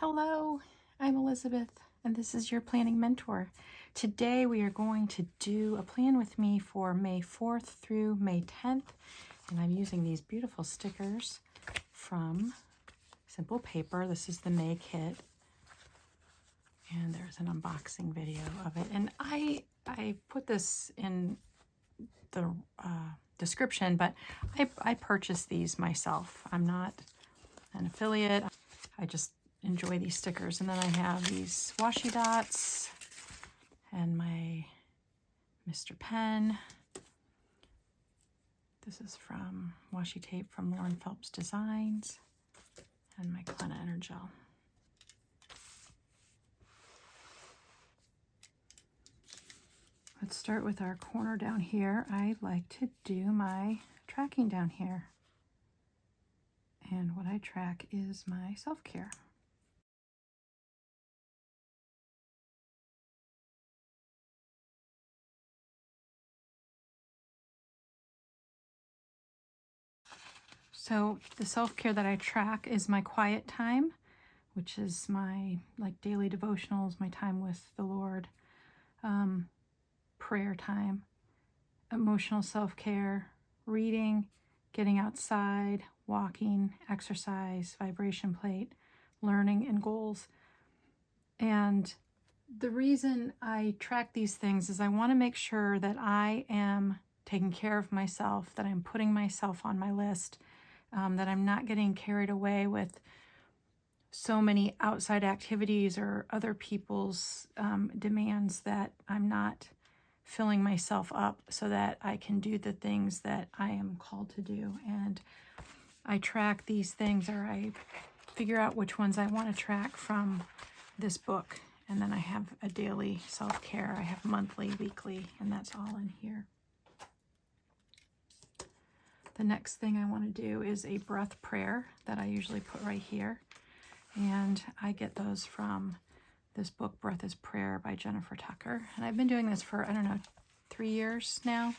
Hello, I'm Elizabeth, and this is your planning mentor. Today we are going to do a plan with me for May 4th through May 10th, and I'm using these beautiful stickers from Simple Paper. This is the May kit, and there's an unboxing video of it. And I put this in the description, but I purchased these myself. I'm not an affiliate. I just enjoy these stickers. And then I have these washi dots and my Mr. Pen. This is from washi tape from Lauren Phelps Designs, and my Clenna Energel. Let's start with our corner down here. I like to do my tracking down here. And what I track is my self-care. So the self-care that I track is my quiet time, which is my daily devotionals, my time with the Lord, prayer time, emotional self-care, reading, getting outside, walking, exercise, vibration plate, learning, and goals. And the reason I track these things is I want to make sure that I am taking care of myself, that I'm putting myself on my list, that I'm not getting carried away with so many outside activities or other people's demands, that I'm not filling myself up so that I can do the things that I am called to do. And I track these things, or I figure out which ones I want to track from this book. And then I have a daily self-care. I have monthly, weekly, and that's all in here. The next thing I want to do is a breath prayer that I usually put right here. And I get those from this book, Breath is Prayer by Jennifer Tucker. And I've been doing this for, 3 years now.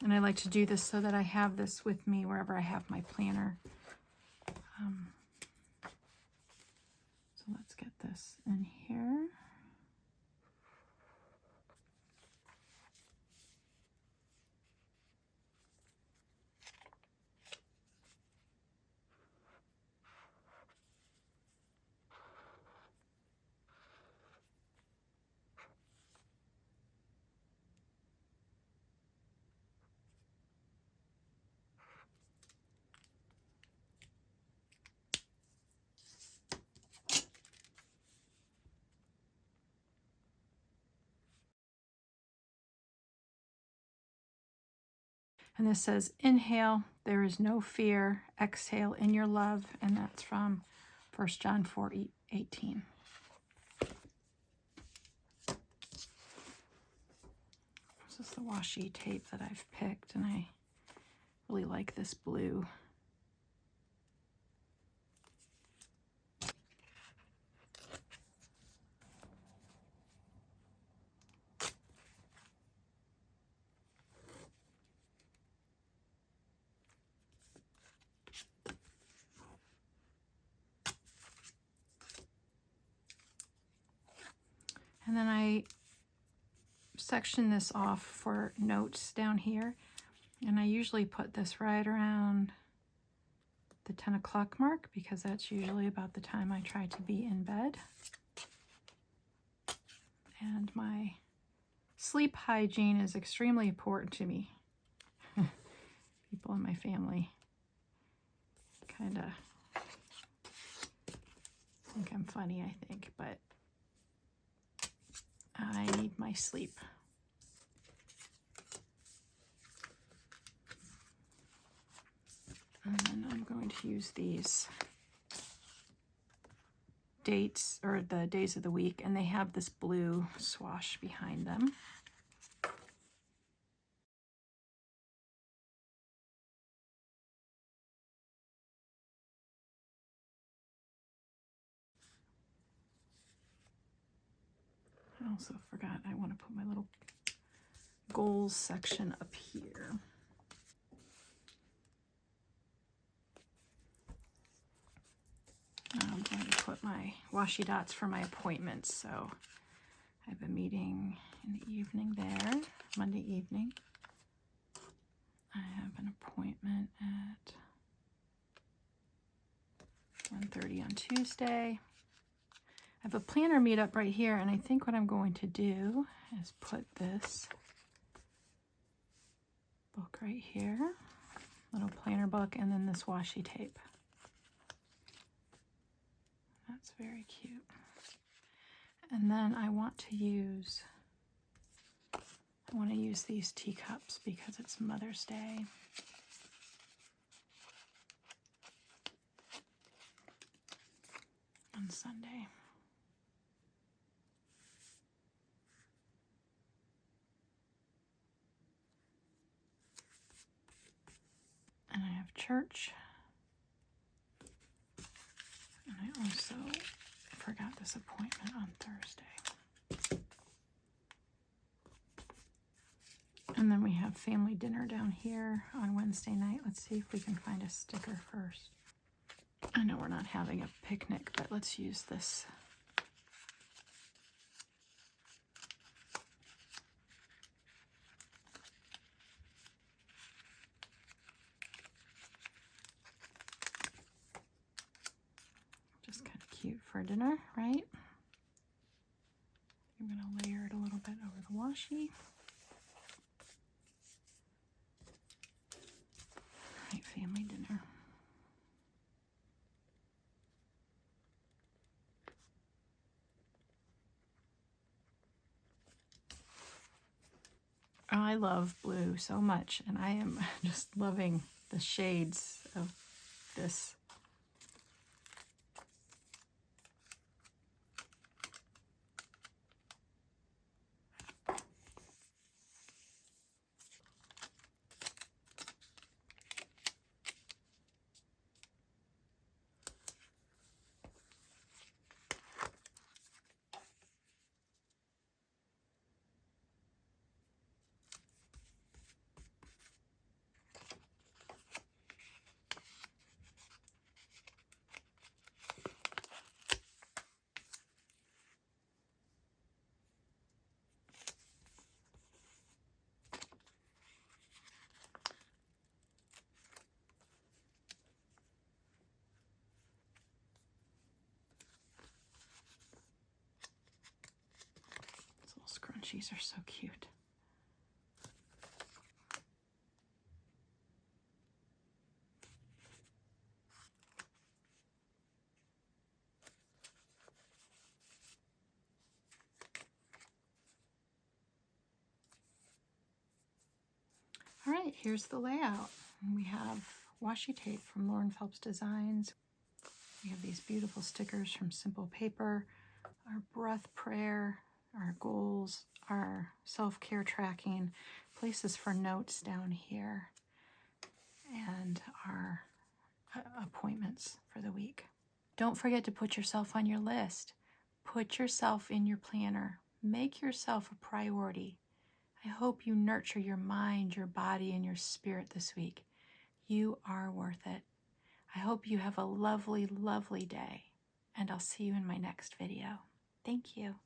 And I like to do this so that I have this with me wherever I have my planner. So let's get this in here. And this says, inhale, there is no fear. Exhale, in your love. And that's from 1 John 4:18. This is the washi tape that I've picked, and I really like this blue. And then I section this off for notes down here. And I usually put this right around the 10 o'clock mark, because that's usually about the time I try to be in bed. And my sleep hygiene is extremely important to me. People in my family kind of think I'm funny, I think, but I need my sleep. And then I'm going to use these dates, or the days of the week, and they have this blue swash behind them. I also forgot I want to put my little goals section up here. I'm going to put my washi dots for my appointments. So I have a meeting in the evening there, Monday evening. I have an appointment at 1:30 on Tuesday. I have a planner meetup right here, and I think what I'm going to do is put this book right here, little planner book, and then this washi tape. That's very cute. And then I want to use these teacups because it's Mother's Day. On Sunday. And I have church. And I also forgot this appointment on Thursday. And then we have family dinner down here on Wednesday night. Let's see if we can find a sticker first. I know we're not having a picnic, but let's use this. Just kind of cute for dinner, right? I'm going to layer it a little bit over the washi. Right, family dinner. Oh, I love blue so much, and I am just loving the shades of this. Scrunchies are so cute. All right, here's the layout. We have washi tape from Lauren Phelps Designs. We have these beautiful stickers from Simple Paper, our breath prayer, our goals, our self-care tracking, places for notes down here, and our appointments for the week. Don't forget to put yourself on your list. Put yourself in your planner. Make yourself a priority. I hope you nurture your mind, your body, and your spirit this week. You are worth it. I hope you have a lovely, lovely day, and I'll see you in my next video. Thank you.